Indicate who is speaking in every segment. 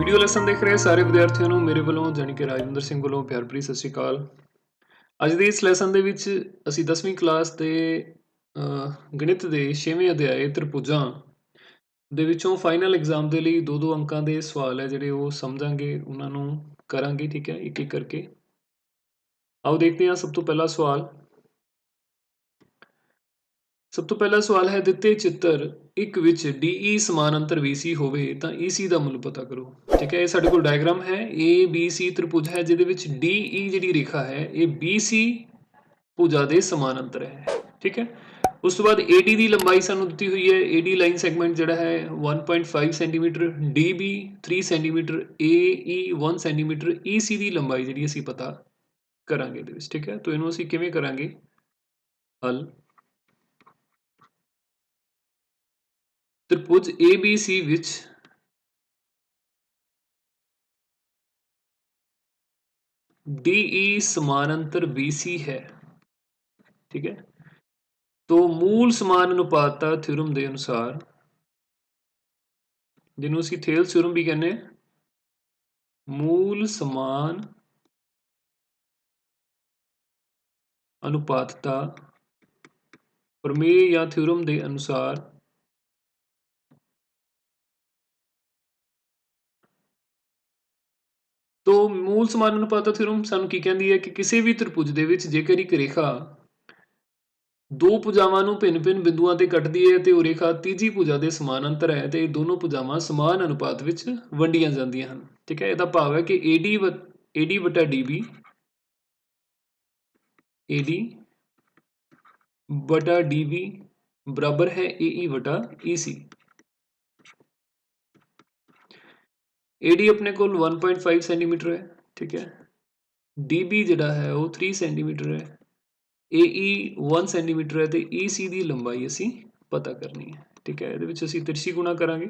Speaker 1: Video lesson ਦੇਖ ਰਹੇ ਸਾਰੇ ਵਿਦਿਆਰਥੀਆਂ ਨੂੰ ਮੇਰੇ ਵੱਲੋਂ ਜਾਣੀ ਕਿ ਰਾਜਵਿੰਦਰ ਸਿੰਘ ਵੱਲੋਂ ਪਿਆਰ ਭਰੀ ਸਤਿ ਸ਼੍ਰੀ ਅਕਾਲ। ਅੱਜ ਦੇ ਇਸ ਲੈਸਨ ਦੇ ਵਿੱਚ ਅਸੀਂ 10ਵੀਂ ਕਲਾਸ ਦੇ ਗਣਿਤ ਦੇ 6ਵੇਂ ਅਧਿਆਏ ਤ੍ਰਿਭੁਜਾਂ ਦੇ ਵਿੱਚੋਂ ਫਾਈਨਲ ਐਗਜ਼ਾਮ ਦੇ ਲਈ 2-2 ਅੰਕਾਂ ਦੇ ਸਵਾਲ ਹੈ ਜਿਹੜੇ ਉਹ ਸਮਝਾਂਗੇ, ਉਹਨਾਂ ਨੂੰ ਕਰਾਂਗੇ। ਠੀਕ ਹੈ, ਇੱਕ ਇੱਕ ਕਰਕੇ ਆਓ ਦੇਖਦੇ ਹਾਂ। ਸਭ ਤੋਂ ਪਹਿਲਾ ਸਵਾਲ ਹੈ, ਦਿੱਤੇ ਚਿੱਤਰ ਇੱਕ ਵਿੱਚ DE ਸਮਾਨਾਂਤਰ BC ਹੋਵੇ ਤਾਂ EC ਦਾ ਮੁੱਲ ਪਤਾ ਕਰੋ। ਠੀਕ ਹੈ, ਇਹ ਸਾਡੇ ਕੋਲ ਡਾਇਗਰਾਮ ਹੈ। ABC ਤ੍ਰਿਭੁਜ ਹੈ ਜਿਹਦੇ ਵਿੱਚ DE ਜਿਹੜੀ ਰੇਖਾ ਹੈ ਇਹ BC ਭੁਜਾ ਦੇ ਸਮਾਨਾਂਤਰ ਹੈ। ਠੀਕ ਹੈ, ਉਸ ਤੋਂ ਬਾਅਦ AD ਦੀ ਲੰਬਾਈ ਸਾਨੂੰ ਦਿੱਤੀ ਹੋਈ ਹੈ। AD ਲਾਈਨ ਸੈਗਮੈਂਟ ਜਿਹੜਾ ਹੈ 1.5 centimetre, DB 3 centimetre, AE 1 centimetre. EC ਦੀ ਲੰਬਾਈ ਜਿਹੜੀ ਅਸੀਂ ਪਤਾ ਕਰਾਂਗੇ ਇਹਦੇ ਵਿੱਚ। ਠੀਕ ਹੈ, ਤਾਂ ਇਹਨੂੰ ਅਸੀਂ ਕਿਵੇਂ ਕਰਾਂਗੇ ਹੱਲ। ਤ੍ਰਿਭੁਜ ABC ਵਿੱਚ DE समानांतर BC है। ठीक है, तो मूल समान अनुपातता थ्योरम के अनुसार, जिन्हों ਅਸੀਂ थेल थ्योरम भी कहने, मूल समान अनुपातता प्रमेय या थ्योरम के अनुसार तो मूल समान अनुपातता थ्योरम ਸਾਨੂੰ ਕੀ ਕਹਿੰਦੀ ਹੈ ਕਿ ਕਿਸੇ ਵੀ ਤ੍ਰਿਭੁਜ ਦੇ ਵਿੱਚ ਜੇਕਰ ਇੱਕ ਰੇਖਾ ਦੋ ਭੁਜਾਵਾਂ ਨੂੰ ਭਿੰਨ-ਭਿੰਨ ਬਿੰਦੂਆਂ ਤੇ ਕੱਟਦੀ ਹੈ ਤੇ ਉਹ ਰੇਖਾ ਤੀਜੀ ਭੁਜਾ ਦੇ ਸਮਾਨਾਂਤਰ ਹੈ ਤੇ ਇਹ ਦੋਨੋਂ ਭੁਜਾਵਾਂ ਸਮਾਨ ਅਨੁਪਾਤ ਵਿੱਚ ਵੰਡੀਆਂ ਜਾਂਦੀਆਂ ਹਨ। ਠੀਕ ਹੈ, ਇਹਦਾ ਭਾਵ ਹੈ ਕਿ AD ਵਟਾ DB ਬਰਾਬਰ ਹੈ AE ਵਟਾ EC। AD अपने को 1.5 सेंटीमीटर है। ठीक है, DB ਜਿਹੜਾ ਹੈ ਉਹ 3 सेंटीमीटर है, AE 1 सेंटीमीटर है, तो EC ਦੀ ਲੰਬਾਈ ਅਸੀਂ ਪਤਾ ਕਰਨੀ ਹੈ। ठीक है, ਇਹਦੇ ਵਿੱਚ ਅਸੀਂ ਤਿਰਛੀ ਗੁਣਾ ਕਰਾਂਗੇ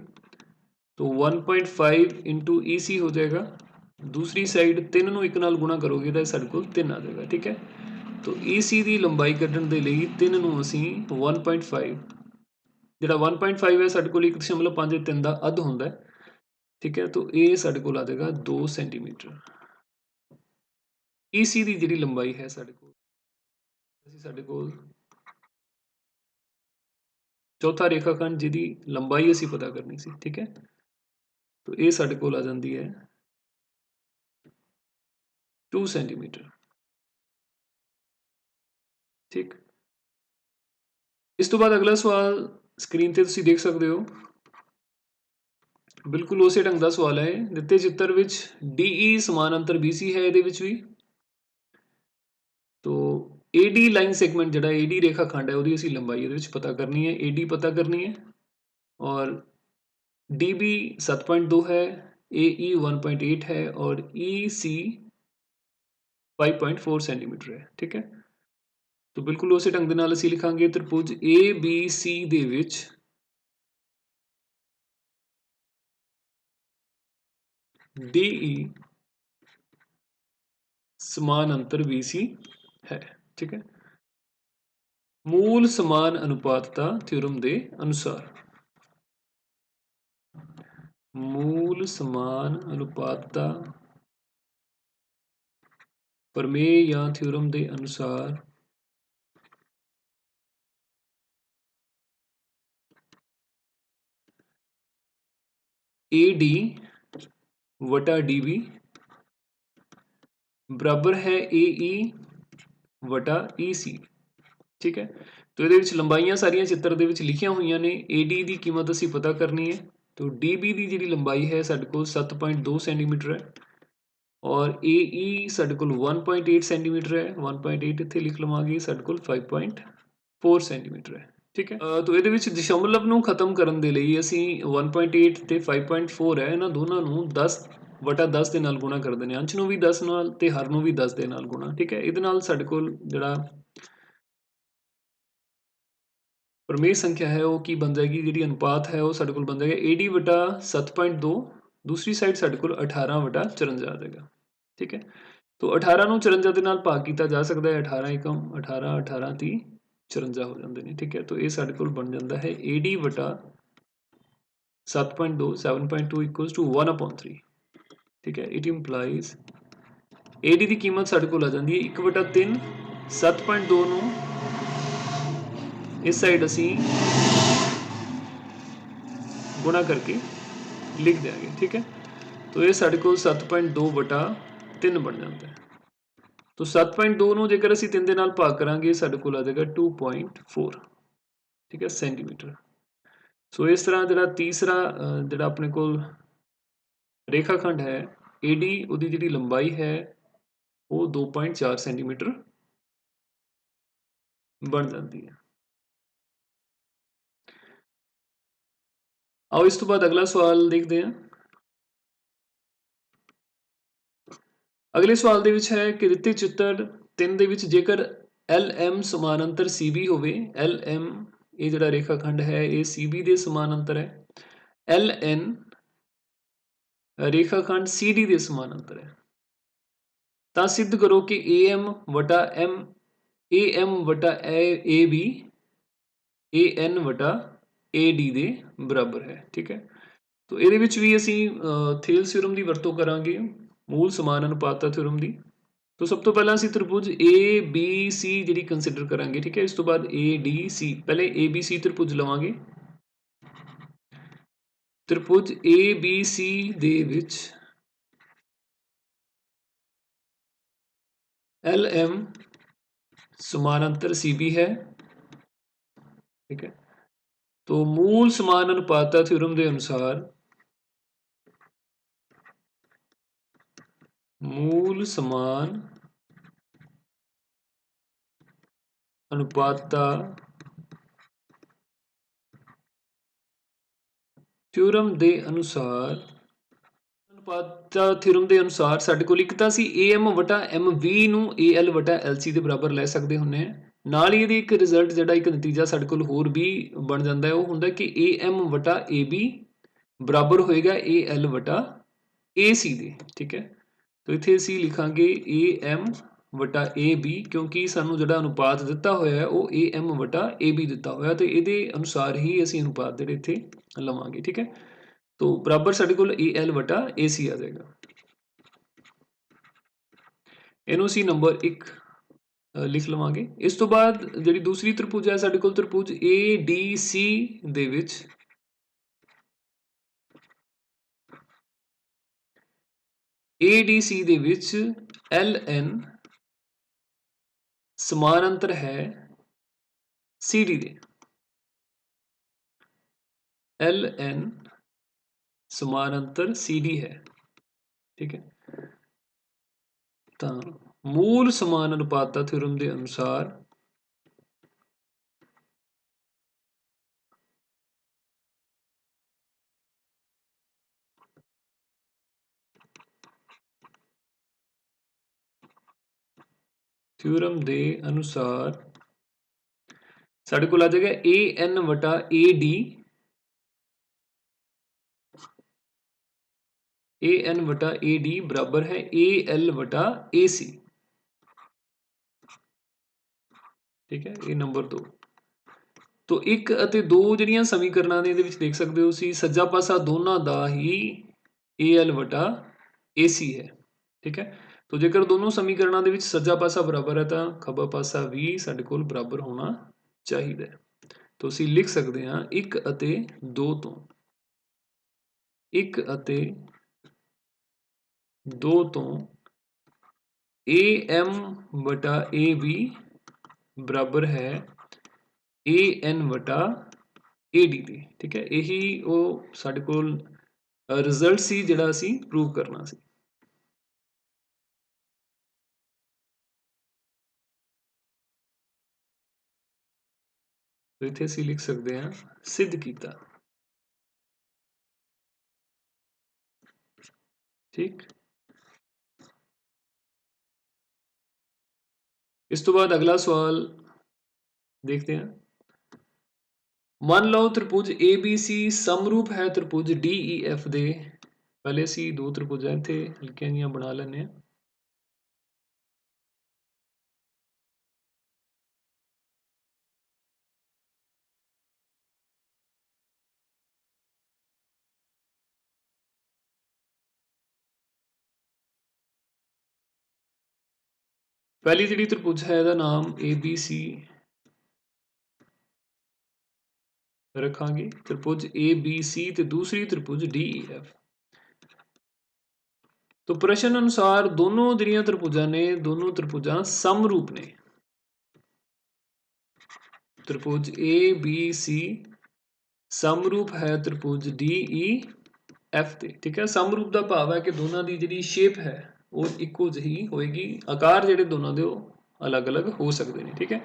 Speaker 1: तो 1.5 इंटू EC हो जाएगा। दूसरी साइड 3 ਨੂੰ 1 ਨਾਲ ਗੁਣਾ ਕਰੋਗੇ ਤਾਂ ਸਾਡੇ ਕੋਲ 3 ਆ ਜਾਏਗਾ। ठीक है, तो EC ਦੀ ਲੰਬਾਈ ਕੱਢਣ ਦੇ ਲਈ 3 ਨੂੰ ਅਸੀਂ 1.5 ਜਿਹੜਾ 1.5 ਹੈ ਸਾਡੇ ਕੋਲ 1.5 3 ਦਾ ਅੱਧ ਹੁੰਦਾ ਹੈ। ठीक है, तो ये ਸਾਡੇ ਕੋਲ ਆ ਜਾਏਗਾ 2 सेंटीमीटर। EC ਦੀ ਜਿਹੜੀ ਲੰਬਾਈ ਹੈ ਸਾਡੇ ਕੋਲ ਚੌਥਾ ਰੇਖਾਖੰਡ ਜਿਹਦੀ ਲੰਬਾਈ ਅਸੀਂ ਪਤਾ ਕਰਨੀ ਸੀ। ਠੀਕ ਹੈ, तो ये ਸਾਡੇ ਕੋਲ ਆ ਜਾਂਦੀ ਹੈ 2 सेंटीमीटर। ठीक, इस तो बाद अगला सवाल स्क्रीन ਤੇ ਤੁਸੀਂ ਦੇਖ ਸਕਦੇ ਹੋ। बिल्कुल उस ढंग का सवाल है। ਦਿੱਤੇ ਚਿੱਤਰ ਵਿੱਚ DE ਸਮਾਨਾਂਤਰ BC है ਇਹਦੇ ਵਿੱਚ ਵੀ। तो AD लाइन सेगमेंट ਜਿਹੜਾ AD ਰੇਖਾ ਖੰਡ ਹੈ ਉਹਦੀ ਅਸੀਂ ਲੰਬਾਈ ਇਹਦੇ ਵਿੱਚ ਪਤਾ ਕਰਨੀ ਹੈ। AD ਪਤਾ ਕਰਨੀ ਹੈ और DB 7.2 है, AE 1.8 है और EC 5.4 सेंटीमीटर है। ठीक है, तो बिल्कुल उस ढंग ਦੇ ਨਾਲ ਅਸੀਂ ਲਿਖਾਂਗੇ ਤ੍ਰਿਭੁਜ ABC ਦੇ ਵਿੱਚ DE समानांतर BC है। ठीक है, मूल समान अनुपातता थ्योरम के अनुसार, मूल समान अनुपातता प्रमेय या थ्योरम के अनुसार AD वटा DB बराबर है AE वटा EC। ठीक है, तो ਇਹਦੇ ਵਿੱਚ ਲੰਬਾਈਆਂ ਸਾਰੀਆਂ ਚਿੱਤਰ ਦੇ ਵਿੱਚ ਲਿਖੀਆਂ ਹੋਈਆਂ ਨੇ। AD ਦੀ ਕੀਮਤ ਅਸੀਂ ਪਤਾ ਕਰਨੀ ਹੈ, तो DB ਦੀ ਜਿਹੜੀ ਲੰਬਾਈ ਹੈ ਸਾਡੇ ਕੋਲ 7.2 ਸੈਂਟੀਮੀਟਰ ਹੈ और AE ਸਾਡੇ ਕੋਲ 1.8 ਸੈਂਟੀਮੀਟਰ ਹੈ। 1.8 ਇੱਥੇ ਲਿਖ ਲਵਾਂਗੇ, ਸਾਡੇ ਕੋਲ 5.4 ਸੈਂਟੀਮੀਟਰ ਹੈ। ठीक है, तो ਇਹਦੇ ਵਿੱਚ ਦਸ਼ਮਲਵ ਨੂੰ ਖਤਮ ਕਰਨ ਦੇ ਲਈ ਅਸੀਂ 1.8 ਤੇ 5.4 ਹੈ ਇਹਨਾਂ ਦੋਨਾਂ ਨੂੰ 10 ਵਟਾ 10 ਦੇ ਨਾਲ ਗੁਣਾ ਕਰ ਦਿੰਦੇ ਹਾਂ। ਅੰਸ਼ ਨੂੰ ਵੀ 10 ਨਾਲ ਤੇ ਹਰ ਨੂੰ ਵੀ 10 ਦੇ ਨਾਲ ਗੁਣਾ। ਠੀਕ ਹੈ, ਇਹਦੇ ਨਾਲ ਸਾਡੇ ਕੋਲ ਜਿਹੜਾ प्रमेय संख्या है वो की बन जाएगी, जी अनुपात है वो साढ़े को बन जाएगा AD वटा 7.2, दूसरी साइड साढ़े को 18 वटा 54 आ जाएगा। ठीक है, तो 18 ਨੂੰ 54 ਦੇ ਨਾਲ ਭਾਗ ਕੀਤਾ ਜਾ ਸਕਦਾ ਹੈ। 18 एकम 18, 18 30 54 ਹੋ ਜਾਂਦੇ ਨੇ। ठीक है, तो ये ਸਾਡੇ ਕੋਲ ਬਣ ਜਾਂਦਾ ਹੈ AD ਵਟਾ 7.2 7.2 इक्वल्स टू 1/3। ठीक है। इट इंप्लाइज AD की कीमत साढ़े को आ जाती है 1/3 7.2 ਨੂੰ इस साइड असी गुणा करके लिख देंगे। ठीक है। तो ये साढ़े को 7.2/3 बन जाता है। तो 7.2 ਨੂੰ जेकर ਅਸੀਂ 3 ਦੇ ਨਾਲ ਭਾਗ ਕਰਾਂਗੇ ਸਾਡੇ ਕੋਲ ਆ ਜਾਏਗਾ 2.4 ठीक है सेंटीमीटर। सो इस तरह ਜਿਹੜਾ तीसरा ਜਿਹੜਾ ਆਪਣੇ ਕੋਲ रेखाखंड है AD ਉਹਦੀ ਜਿਹੜੀ लंबाई है वो 2.4 सेंटीमीटर बन जाती है। आओ इस तो बाद अगला सवाल देखते हैं। अगले सवाल ਦੇ ਵਿੱਚ ਹੈ ਕਿ ਦਿੱਤੇ ਚਿੱਤਰ 3 ਦੇ ਵਿੱਚ ਜੇਕਰ LM ਸਮਾਨਾਂਤਰ CB ਹੋਵੇ LM ਇਹ ਜਿਹੜਾ ਰੇਖਾਖੰਡ ਹੈ ਇਹ CB ਦੇ ਸਮਾਨਾਂਤਰ ਹੈ LN ਰੇਖਾਖੰਡ CD ਦੇ ਸਮਾਨਾਂਤਰ ਹੈ ਤਾਂ ਸਿੱਧ ਕਰੋ ਕਿ AM ਵਟਾ AM ਵਟਾ AB AN ਵਟਾ AD ਦੇ ਬਰਾਬਰ ਹੈ। ਠੀਕ ਹੈ। तो ਇਹਦੇ ਵਿੱਚ ਵੀ ਅਸੀਂ ਥੇਲਸ ਥਿਊਰਮ ਦੀ ਵਰਤੋਂ ਕਰਾਂਗੇ ਮੂਲ ਸਮਾਨ ਅਨੁਪਾਤਤਾ ਥਿਊਰਮ ਦੀ। तो सब तो पहला ਅਸੀਂ त्रिभुज ABC ਜਿਹੜੀ ਕੰਸੀਡਰ ਕਰਾਂਗੇ। ਠੀਕ ਹੈ। ਇਸ ਤੋਂ ਬਾਅਦ ADC ਪਹਿਲੇ ABC त्रिभुज ਲਵਾਂਗੇ। त्रिभुज ABC ਦੇ ਵਿੱਚ LM समानांतर CB है। ठीक है। तो मूल समान अनुपातता थ्योरम के अनुसार मूल समान अनुपातता थ्योरम के अनुसार अनुपातता थ्योरम के अनुसार साडे कोल एक तां सी AM वटा MV ਨੂੰ AL वटा LC ਦੇ ਬਰਾਬਰ ਲੈ ਸਕਦੇ ਹੁੰਨੇ ਆ। ਨਾਲ ਹੀ ਇਹਦੀ ਇੱਕ ਰਿਜ਼ਲਟ ਜਿਹੜਾ ਇੱਕ ਨਤੀਜਾ ਸਾਡੇ ਕੋਲ ਹੋਰ ਵੀ ਬਣ ਜਾਂਦਾ ਹੈ ਉਹ ਹੁੰਦਾ ਕਿ AM ਵਟਾ AB ਬਰਾਬਰ ਹੋਏਗਾ AL ਵਟਾ AC ਦੇ। ठीक है। तो ਇੱਥੇ ਅਸੀਂ ਲਿਖਾਂਗੇ AM ਵਟਾ AB ਕਿਉਂਕਿ ਸਾਨੂੰ ਜਿਹੜਾ ਅਨੁਪਾਤ ਦਿੱਤਾ ਹੋਇਆ ਹੈ ਉਹ AM ਵਟਾ AB ਦਿੱਤਾ ਹੋਇਆ ਤੇ ਇਹਦੇ ਅਨੁਸਾਰ ਹੀ ਅਸੀਂ ਅਨੁਪਾਤ ਜਿਹੜੇ ਇੱਥੇ ਲਵਾਂਗੇ। ठीक है। तो बराबर ਸਾਡੇ ਕੋਲ AL ਵਟਾ AC ਆ ਜਾਏਗਾ। ਇਹਨੂੰ ਅਸੀਂ ਨੰਬਰ 1 ਲਿਖ ਲਵਾਂਗੇ। ਇਸ ਤੋਂ ਬਾਅਦ ਜਿਹੜੀ ਦੂਸਰੀ ਤ੍ਰਿਭੁਜ ਹੈ ਸਾਡੇ ਕੋਲ ਤ੍ਰਿਭੁਜ ADC ਦੇ ਵਿੱਚ ADC ਦੇ ਵਿੱਚ LN समानांतर है CD ਦੇ LN समानांतर CD है। ठीक है। तो मूल समान अनुपातता थ्योरम के अनुसार थ्योरम के अनुसार साढ़े को आ जाएगा AN वटा AD AN वटा AD बराबर है AL वटा AC। ठीक है। ये नंबर 2 तो 1 ਅਤੇ 2 ਜਿਹੜੀਆਂ ਸਮੀਕਰਨਾਂ ਨੇ ਇਹਦੇ ਵਿੱਚ ਦੇਖ ਸਕਦੇ ਹੋ ਸੀ ਸੱਜਾ ਪਾਸਾ ਦੋਨਾਂ ਦਾ ਹੀ AL ਵਟਾ AC ਹੈ। ठीक है। तो जेकर दोनों समीकरणों ਦੇ ਵਿੱਚ ਸੱਜਾ ਪਾਸਾ ਬਰਾਬਰ ਹੈ ਤਾਂ ਖੱਬਾ ਪਾਸਾ ਵੀ ਸਾਡੇ ਕੋਲ ਬਰਾਬਰ ਹੋਣਾ ਚਾਹੀਦਾ ਹੈ। तो ਅਸੀਂ ਲਿਖ ਸਕਦੇ ਹਾਂ 1 ਅਤੇ 2 ਤੋਂ 1 ਅਤੇ 2 ਤੋਂ AM ਵਟਾ AB ਬਰਾਬਰ ਹੈ AN ਵਟਾ AD ਦੇ। ठीक है। यही वो ਸਾਡੇ ਕੋਲ ਰਿਜ਼ਲਟ ਸੀ ਜਿਹੜਾ ਅਸੀਂ ਪ੍ਰੂਵ ਕਰਨਾ ਸੀ। तो इत्थे ਅਸੀਂ ਲਿਖ ਸਕਦੇ ਹਾਂ सिद्ध ਕੀਤਾ। ठीक। इस तो बाद अगला सवाल देखते हैं। मान लो त्रिभुज ABC समरूप है त्रिभुज DEF दे पहले ਅਸੀਂ दो त्रिभुज ਇੱਥੇ ਹਲਕੀਆਂ ਜੀਆਂ ਬਣਾ ਲੈਂਦੇ ਹਾਂ। पहली जिहड़ी त्रिभुज है इहदा नाम ABC रखांगे, त्रिभुज ABC ते दूसरी त्रिभुज DEF। तो प्रश्न अनुसार दोनों जिहड़ियां त्रिभुजां ने दोनों त्रिभुजां समरूप ने। त्रिभुज ABC समरूप है त्रिभुज DEF ते, ठीक है। समरूप का भाव है कि दोनों की जिहड़ी शेप है वो इक्को जही होएगी, आकार जिहड़े दोनों दे अलग अलग हो सकते हैं, ठीक है।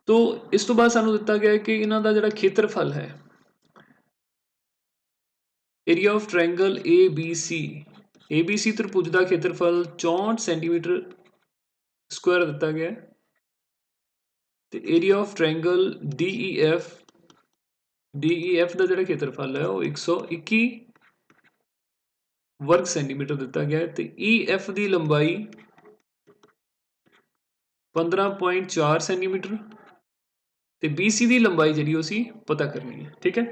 Speaker 1: तो इस तो बाद सानू दिता गया है कि इन्हां दा जिहड़ा खेत्रफल है, एरिया ऑफ ट्रायंगल ABC त्रिभुज का खेत्रफल 64 सेंटीमीटर स्क्वायर दिता गया है। तो एरिया ऑफ ट्रायंगल DEF का जिहड़ा खेत्रफल है वो 121 वर्ग सेंटीमीटर दिता गया है। तो EF की लंबाई 15.4 सेंटीमीटर ਤੇ BC ਦੀ ਲੰਬਾਈ ਜਿਹੜੀ ਉਹ ਅਸੀਂ ਪਤਾ ਕਰਨੀ ਹੈ, ਠੀਕ ਹੈ।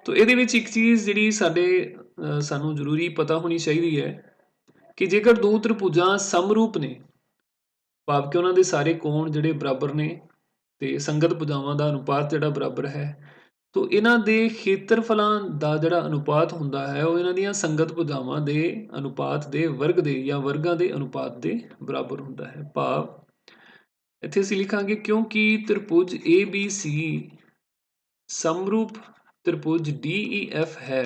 Speaker 1: तो ਇਹਦੇ ਵਿੱਚ ਇੱਕ ਚੀਜ਼ ਜਿਹੜੀ ਸਾਨੂੰ ਜ਼ਰੂਰੀ ਪਤਾ ਹੋਣੀ ਚਾਹੀਦੀ ਹੈ ਕਿ ਜੇਕਰ ਦੋ ਤ੍ਰਿਭੁਜਾਂ ਸਮਰੂਪ ਨੇ, ਭਾਵ ਕਿ ਉਹਨਾਂ ਦੇ ਸਾਰੇ ਕੋਣ ਜਿਹੜੇ ਬਰਾਬਰ ਨੇ ਤੇ ਸੰਗਤ ਭੁਜਾਵਾਂ ਦਾ ਅਨੁਪਾਤ ਜਿਹੜਾ ਬਰਾਬਰ ਹੈ, तो ਇਹਨਾਂ ਦੇ ਖੇਤਰਫਲਾਂ ਦਾ ਜਿਹੜਾ ਅਨੁਪਾਤ ਹੁੰਦਾ ਹੈ ਉਹ ਇਹਨਾਂ ਦੀਆਂ ਸੰਗਤ ਭੁਜਾਵਾਂ ਦੇ ਅਨੁਪਾਤ ਦੇ ਵਰਗ ਦੇ ਜਾਂ ਵਰਗਾਂ ਦੇ ਅਨੁਪਾਤ ਦੇ ਬਰਾਬਰ ਹੁੰਦਾ ਹੈ। ਭਾਵ ਇੱਥੇ ਅਸੀਂ ਲਿਖਾਂਗੇ ਕਿਉਂਕਿ त्रिभुज ABC समरूप त्रिभुज DEF है,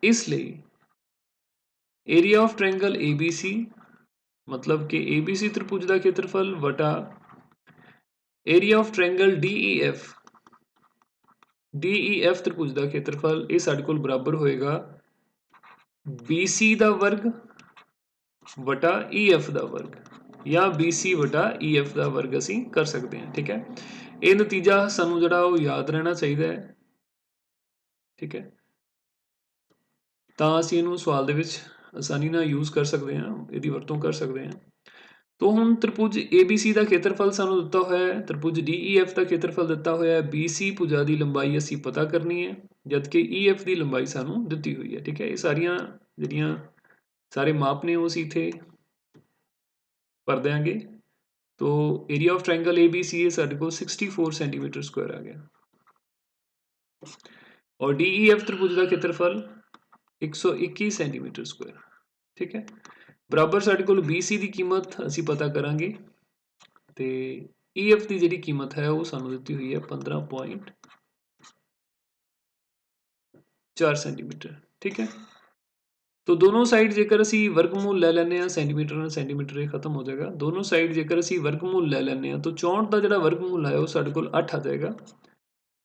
Speaker 1: इसलिए एरिया ऑफ ट्रायंगल ABC मतलब कि ABC त्रिभुज का खेत्रफल वटा एरिया ऑफ ट्रायंगल DEF त्रिभुज का खेत्रफल ये साडे कोल बराबर होएगा BC का वर्ग वटा EF का वर्ग या BC वटा EF का वर्ग असी कर सकते हैं, ठीक है। ये नतीजा सानू जिहड़ा वो याद रहना चाहिए है, ठीक है। ਤਾਂ ਅਸੀਂ ਇਹਨੂੰ ਸਵਾਲ ਦੇ ਵਿੱਚ ਆਸਾਨੀ ਨਾਲ ਯੂਜ਼ ਕਰ ਸਕਦੇ ਹਾਂ, ਇਹਦੀ ਵਰਤੋਂ ਕਰ ਸਕਦੇ ਹਾਂ। तो ਹੁਣ त्रिभुज ABC ਦਾ ਖੇਤਰਫਲ ਸਾਨੂੰ ਦਿੱਤਾ ਹੋਇਆ ਹੈ, त्रिभुज DEF ਦਾ ਖੇਤਰਫਲ ਦਿੱਤਾ ਹੋਇਆ ਹੈ, BC ਭੁਜਾ ਦੀ ਲੰਬਾਈ ਅਸੀਂ ਪਤਾ ਕਰਨੀ ਹੈ, ਜਦਕਿ EF ਦੀ ਲੰਬਾਈ ਸਾਨੂੰ ਦਿੱਤੀ ਹੋਈ ਹੈ, ਠੀਕ ਹੈ। ਇਹ ਸਾਰੀਆਂ ਜਿਹੜੀਆਂ ਸਾਰੇ ਮਾਪ ਨੇ ਉਹ ਅਸੀਂ ਇੱਥੇ ਭਰ ਦਿਆਂਗੇ। तो एरिया ऑफ ट्रायंगल ABC है साढ़े को 64 सेंटीमीटर स्क्वायर आ गया और DEF त्रिभुज का खेत्रफल 121 सेंटीमीटर स्क्वायर, ठीक है। बराबर साढ़े को BC की कीमत असी पता करांगे ते EF की जिहड़ी कीमत है वो सानू दित्ती हुई है 15.4 सेंटीमीटर, ठीक है। तो दोनों साइड जेकर असी वर्गमूल लै लैंदे आ, सेंटीमीटर नाल सेंटीमीटर ये खत्म हो जाएगा। दोनों साइड जेकर असी वर्गमूल लै लैंदे आ तो 64 का जिहड़ा वर्गमूल है वो साडे कोल 8 आ जाएगा,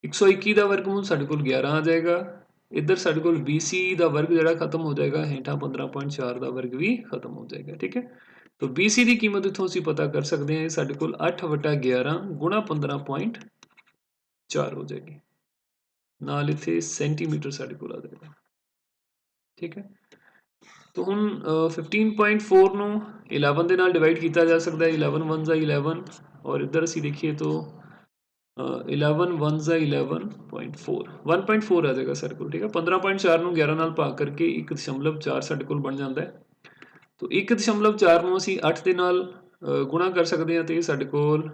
Speaker 1: 121 का वर्गमूल साडे कोल 11 आ जाएगा, इधर साडे कोल BC का वर्ग जिहड़ा खत्म हो जाएगा, हेठां 15.4 का वर्ग भी खत्म हो जाएगा, ठीक है। तो BC की कीमत इत्थों असी पता कर सकते हैं, साडे कोल 8/11 गुणा 15.4 हो जाएगी, नाल इत्थे सेंटीमीटर साडे कोल आ जाएगा, ठीक है। तो हुण 15.4 ਨੂੰ 11 ਦੇ ਨਾਲ डिवाइड किया जा सकता है, 11 1 जा 11 और इधर असी देखिए तो 11 1 जा 11.4 1.4 आ जाएगा सारे को, ठीक है। 15.4 ਨੂੰ 11 ਨਾਲ भाग करके 1.4 साडे कोल बन जाता है। तो 1.4 ਨੂੰ ਅਸੀਂ 8 ਦੇ ਨਾਲ गुणा कर सकते हैं तो ये साडे कोल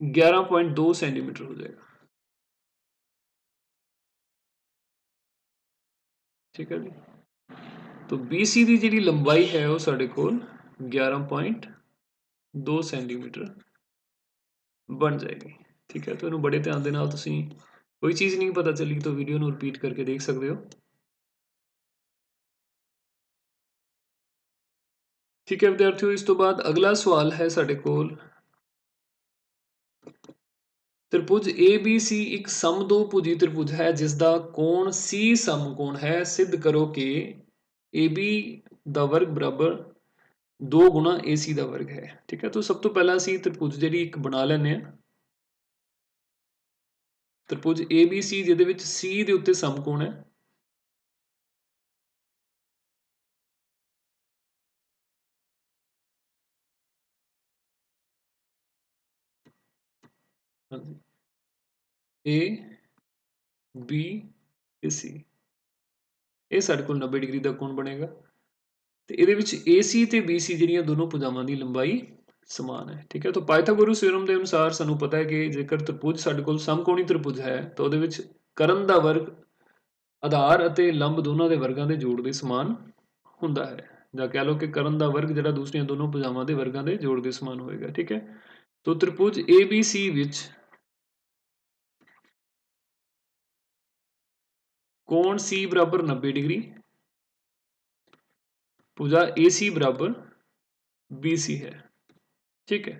Speaker 1: 11.2 सेंटीमीटर हो जाएगा, ठीक है जी। तो BC की जिहड़ी लंबाई है वो साडे कोल 11.2 सेंटीमीटर बन जाएगी, ठीक है। तो इन्हूं बड़े ध्यान दे नाल तुसीं कोई चीज़ नहीं पता चली तो वीडियो नूं रिपीट करके देख सकते हो, ठीक है विद्यार्थियों। इस तो बाद अगला सवाल है साडे कोल त्रिभुज ABC एक समदोभुजी त्रिभुज है जिसका कोण C समकोण है, सिद्ध करो कि AB का वर्ग बराबर 2 गुणा AC का वर्ग है, ठीक है। तो सब तो पहला असी त्रिभुज जिहड़ी एक बना लैंदे आ, त्रिभुज ABC जिहदे विच C दे उत्ते समकोण है, हाँ जी, A B C ਇਹ ਸਾਡੇ ਕੋਲ 90 ਡਿਗਰੀ ਦਾ ਕੋਣ ਬਣੇਗਾ ਤੇ ਇਹਦੇ ਵਿੱਚ AC ਤੇ BC ਜਿਹੜੀਆਂ ਦੋਨੋਂ ਭੁਜਾਵਾਂ ਦੀ ਲੰਬਾਈ ਸਮਾਨ ਹੈ। ਠੀਕ ਹੈ, ਤਾਂ ਪਾਇਥਾਗੋਰਸ ਥਿਊਰਮ ਦੇ ਅਨੁਸਾਰ ਸਾਨੂੰ ਪਤਾ ਹੈ ਕਿ ਜੇਕਰ ਤ੍ਰਿਭੁਜ ਸਾਡੇ ਕੋਲ ਸਮਕੋਣੀ ਤ੍ਰਿਭੁਜ ਹੈ ਤਾਂ ਉਹਦੇ ਵਿੱਚ ਕਰਨ ਦਾ ਵਰਗ ਆਧਾਰ ਅਤੇ ਲੰਬ ਦੋਨਾਂ ਦੇ ਵਰਗਾਂ ਦੇ ਜੋੜ ਦੇ ਸਮਾਨ ਹੁੰਦਾ ਹੈ, ਜਾਂ ਕਹਿ ਲਓ ਕਿ ਕਰਨ ਦਾ ਵਰਗ ਜਿਹੜਾ ਦੂਸਰੀਆਂ ਦੋਨੋਂ ਭੁਜਾਵਾਂ ਦੇ ਵਰਗਾਂ ਦੇ ਜੋੜ ਦੇ ਸਮਾਨ ਹੋਏਗਾ। ਠੀਕ ਹੈ, ਤਾਂ ਤ੍ਰਿਭੁਜ ABC ਵਿੱਚ कोण C बराबर 90 डिग्री, भुजा AC बराबर BC है। ठीक है,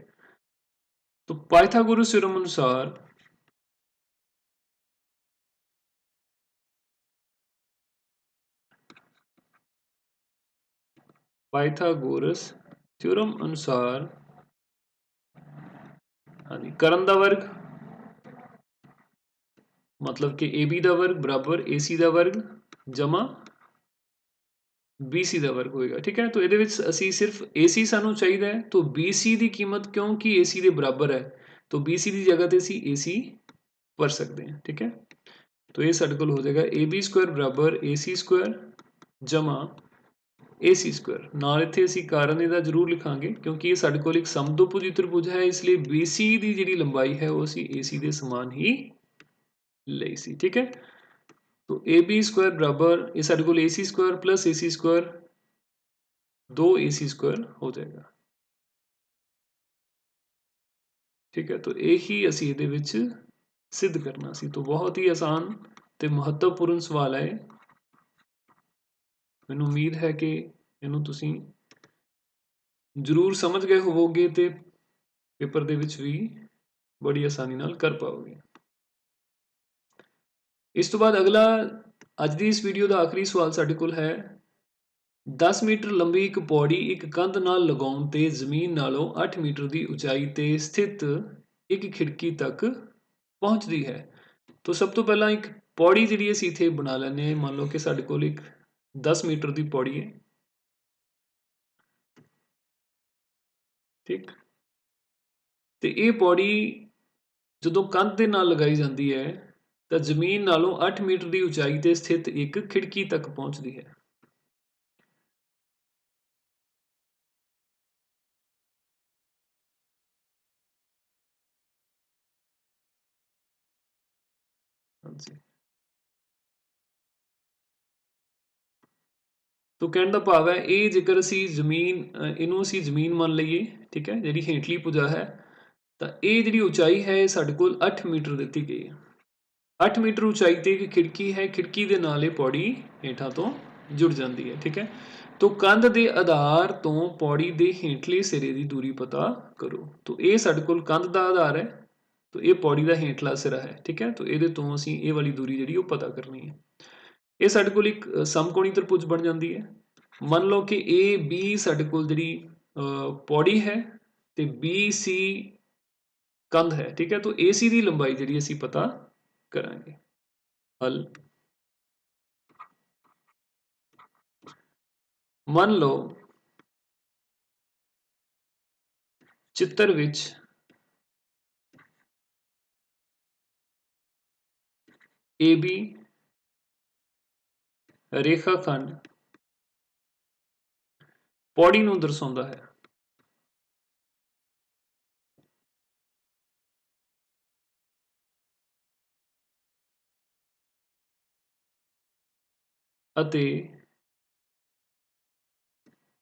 Speaker 1: तो पाइथागोरस थ्योरम अनुसार पाइथागोरस थ्योरम अनुसार हाँ जी करन दा वर्ग मतलब कि AB ਦਾ वर्ग बराबर AC ਦਾ वर्ग जमा BC ਦਾ वर्ग ਹੋਏਗਾ। ठीक है, तो ਇਹਦੇ ਵਿੱਚ ਅਸੀਂ ਸਿਰਫ AC ਸਾਨੂੰ ਚਾਹੀਦਾ ਹੈ, तो BC ਦੀ ਕੀਮਤ ਕਿਉਂਕਿ AC ਦੇ ਬਰਾਬਰ ਹੈ तो BC ਦੀ ਜਗ੍ਹਾ ਤੇ ਅਸੀਂ AC ਭਰ ਸਕਦੇ ਹਾਂ। ठीक है, तो ਇਹ ਸਾਡੇ ਕੋਲ ਹੋ ਜਾਏਗਾ AB ਸਕੁਆਇਰ ਬਰਾਬਰ AC ਸਕੁਆਇਰ ਜਮਾ AC ਸਕੁਆਇਰ। ਨਾਲ ਇੱਥੇ ਅਸੀਂ ਕਾਰਨ ਇਹਦਾ ਜ਼ਰੂਰ ਲਿਖਾਂਗੇ ਕਿਉਂਕਿ ਇਹ ਸਾਡੇ ਕੋਲ ਇੱਕ ਸਮਦੋਭੁਜੀ ਤ੍ਰਿਭੁਜ ਹੈ, ਇਸ ਲਈ BC ਦੀ ਜਿਹੜੀ ਲੰਬਾਈ ਹੈ ਉਹ ਅਸੀਂ AC ਦੇ ਸਮਾਨ ਹੀ ਲਈ ਸੀ। ठीक है, तो AB स्क्वायर बराबर ये सारे को AC square plus AC square 2 AC square हो जाएगा। ठीक है, तो यही ਅਸੀਂ ਇਹਦੇ ਵਿੱਚ ਸਿੱਧ ਕਰਨਾ ਸੀ। तो बहुत ही आसान ਤੇ ਮਹੱਤਵਪੂਰਨ ਸਵਾਲ ਹੈ। ਮੈਨੂੰ ਉਮੀਦ ਹੈ ਕਿ ਇਹਨੂੰ ਤੁਸੀਂ ਜ਼ਰੂਰ ਸਮਝ ਗਏ ਹੋਵੋਗੇ ਤੇ ਪੇਪਰ ਦੇ ਵਿੱਚ ਵੀ ਬੜੀ ਆਸਾਨੀ ਨਾਲ ਕਰ ਪਾਓਗੇ। ਇਸ ਤੋਂ ਬਾਅਦ ਅਗਲਾ ਅੱਜ ਦੀ ਇਸ ਵੀਡੀਓ ਦਾ ਆਖਰੀ ਸਵਾਲ ਸਾਡੇ ਕੋਲ ਹੈ 10 ਮੀਟਰ ਲੰਬੀ ਇੱਕ ਪੌੜੀ ਇੱਕ ਕੰਧ ਨਾਲ ਲਗਾਉਣ ਤੇ ਜ਼ਮੀਨ ਨਾਲੋਂ 8 ਮੀਟਰ ਦੀ ਉਚਾਈ ਤੇ ਸਥਿਤ ਇੱਕ ਖਿੜਕੀ ਤੱਕ ਪਹੁੰਚਦੀ ਹੈ। तो सब तो पहला एक पौड़ी जी ਅਸੀਂ ਇੱਥੇ ਬਣਾ ਲੈਂਦੇ ਹਾਂ। ਮੰਨ ਲਓ ਕਿ ਸਾਡੇ ਕੋਲ ਇੱਕ 10 ਮੀਟਰ ਦੀ ਪੌੜੀ ਹੈ। ਠੀਕ, ਤੇ ਇਹ ਪੌੜੀ ਜਦੋਂ ਕੰਧ ਦੇ ਨਾਲ ਲਗਾਈ ਜਾਂਦੀ ਹੈ ਤਾਂ ਜ਼ਮੀਨ ਨਾਲੋਂ 8 ਮੀਟਰ ਦੀ ਉਚਾਈ ਤੇ ਸਥਿਤ ਇੱਕ ਖਿੜਕੀ ਤੱਕ ਪਹੁੰਚਦੀ ਹੈ। ਹਾਂਜੀ, तो कहने का भाव है ये जेकर ਅਸੀਂ ਜ਼ਮੀਨ ਇਹਨੂੰ ਅਸੀਂ ਜ਼ਮੀਨ ਮੰਨ ਲਈਏ। ਠੀਕ ਹੈ, ਜਿਹੜੀ ਹੇਠਲੀ ਭੁਜਾ ਹੈ ਤਾਂ ਇਹ ਜਿਹੜੀ ਉਚਾਈ ਹੈ ਇਹ ਸਾਡੇ ਕੋਲ 8 ਮੀਟਰ ਦਿੱਤੀ ਗਈ ਹੈ। 8 ਮੀਟਰ ਉਚਾਈ ਤੇ ਇੱਕ ਖਿੜਕੀ ਹੈ, ਖਿੜਕੀ ਦੇ ਨਾਲ ਇਹ ਪੌੜੀ ਹੇਠਾਂ ਤੋਂ ਜੁੜ ਜਾਂਦੀ ਹੈ। ਠੀਕ ਹੈ, तो ਕੰਧ ਦੇ ਆਧਾਰ ਤੋਂ ਪੌੜੀ ਦੇ ਹੇਠਲੇ ਸਿਰੇ ਦੀ ਦੂਰੀ ਪਤਾ ਕਰੋ। तो ਇਹ ਸਾਡੇ ਕੋਲ ਕੰਧ ਦਾ ਆਧਾਰ ਹੈ, तो ਇਹ ਪੌੜੀ ਦਾ ਹੇਠਲਾ ਸਿਰਾ ਹੈ। ਠੀਕ ਹੈ, तो ਇਹਦੇ ਤੋਂ ਅਸੀਂ ਇਹ ਵਾਲੀ ਦੂਰੀ ਜਿਹੜੀ ਉਹ ਪਤਾ ਕਰਨੀ ਹੈ। ਇਹ ਸਾਡੇ ਕੋਲ ਇੱਕ ਸਮਕੋਣੀ ਤ੍ਰਿਭੁਜ ਬਣ ਜਾਂਦੀ ਹੈ। ਮੰਨ ਲਓ ਕਿ AB ਸਾਡੇ ਕੋਲ ਜਿਹੜੀ ਪੌੜੀ ਹੈ ਤੇ BC ਕੰਧ ਹੈ। ਠੀਕ ਹੈ, तो AC ਦੀ ਲੰਬਾਈ ਜਿਹੜੀ ਅਸੀਂ ਪਤਾ ਕਰਾਂਗੇ। ਹਲ ਮੰਨ ਲਓ ਚਿੱਤਰ ਵਿੱਚ AB ਰੇਖਾਖੰਡ ਪੌੜੀ ਨੂੰ ਦਰਸਾਉਂਦਾ ਹੈ। ਅਤੇ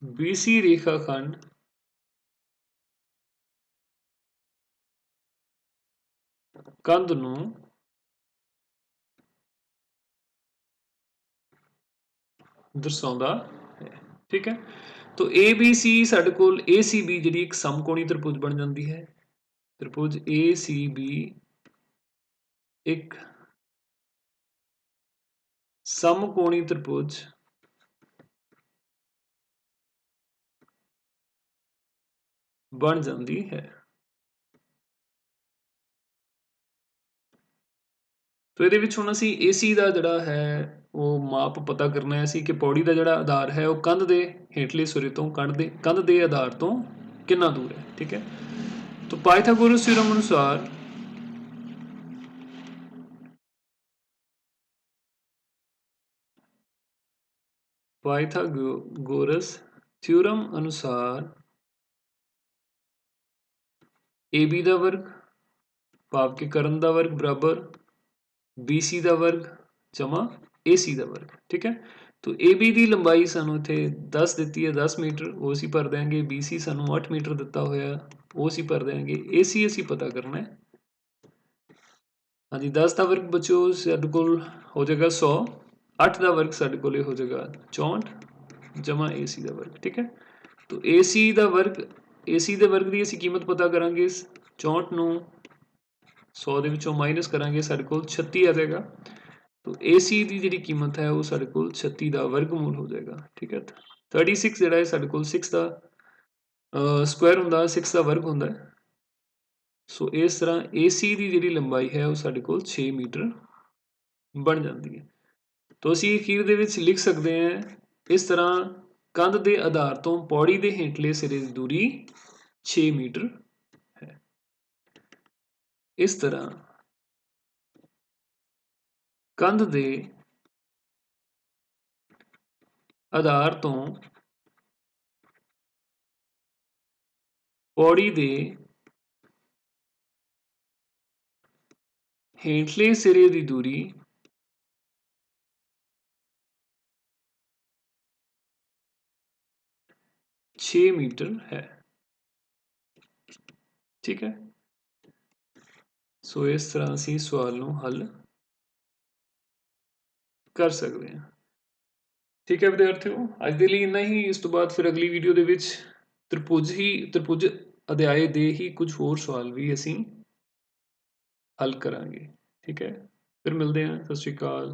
Speaker 1: BC ਰੇਖਾਖੰਡ ਕੰਧ ਨੂੰ ਦਰਸਾਉਂਦਾ ਹੈ। ਠੀਕ ਹੈ, तो ABC ਸਾਡੇ ਕੋਲ ACB ਜਿਹੜੀ ਇੱਕ ਸਮਕੋਣੀ ਤ੍ਰਿਭੁਜ ਬਣ ਜਾਂਦੀ ਹੈ। ਤ੍ਰਿਭੁਜ ACB ਇੱਕ ਸਮਕੋਣੀ ਤ੍ਰਿਭੁਜ ਬਣ ਜਾਂਦੀ ਹੈ। तो ਇਹਦੇ ਵਿੱਚ ਹੁਣ ਅਸੀਂ AC ਦਾ ਜਿਹੜਾ ਹੈ ਉਹ ਮਾਪ ਪਤਾ ਕਰਨਾ ਹੈ ਅਸੀਂ ਕਿ ਪੌੜੀ ਦਾ ਜਿਹੜਾ ਆਧਾਰ ਹੈ ਉਹ ਕੰਧ ਦੇ ਹੇਠਲੇ ਸਿਰੇ ਤੋਂ ਕੰਧ ਦੇ ਆਧਾਰ ਤੋਂ ਕਿੰਨਾ ਦੂਰ ਹੈ। ਠੀਕ ਹੈ, तो पाइथागोरस थ्योरम अनुसार पाइथागोरस थ्योरम अनुसार ए बी का वर्ग भाव के करण का वर्ग बराबर बी सी का वर्ग जमा ए सी का वर्ग। ठीक है, तो ए बी की लंबाई सानू इत्थे 10 दी है 10 मीटर, वो असीं भर देंगे। बी सी सानू 8 मीटर दिता होया, वो असीं भर देंगे। ए सी असीं पता करना है। हाँ जी, 10 का वर्ग बच्चों साडे कोल हो जाएगा 100, 8 का वर्ग साडे कोल हो जाएगा 64 जमा ए सी का वर्ग। ठीक है, तो ए सी का वर्ग, ए सी के वर्ग की असीं कीमत पता करांगे। 64 नूं 100 ਦੇ ਵਿੱਚੋਂ ਮਾਈਨਸ ਕਰਾਂਗੇ, ਸਾਡੇ ਕੋਲ 36 आ जाएगा। तो ए सी की जी कीमत है वो साढ़े को 36 का वर्गमूल हो जाएगा। ठीक है, 36 जोड़ा है साढ़े को 6 का स्क्वायर होंगे, 6 का वर्ग होंगे। सो इस तरह ए सी की जी लंबाई है वो साढ़े को 6 मीटर बन जाती है। तो असी अखीर दे विच लिख सकते हैं इस तरह, कंध के आधार तो पौड़ी के हेठले सिरे की दूरी 6 मीटर है। इस तरह कंध के आधार तो पौड़ी के हेठले सिरे की दूरी 6 मीटर है। ठीक है, सो इस तरह असी सवाल नूं हल कर सकते हैं। ठीक है विद्यार्थियों, अज के लिए इन्ना ही। इस तो बाद फिर अगली वीडियो दे विच त्रिभुज अध्याय दे ही कुछ होर सवाल भी असी हल करांगे। ठीक है, फिर मिलते हैं। सत श्री अकाल।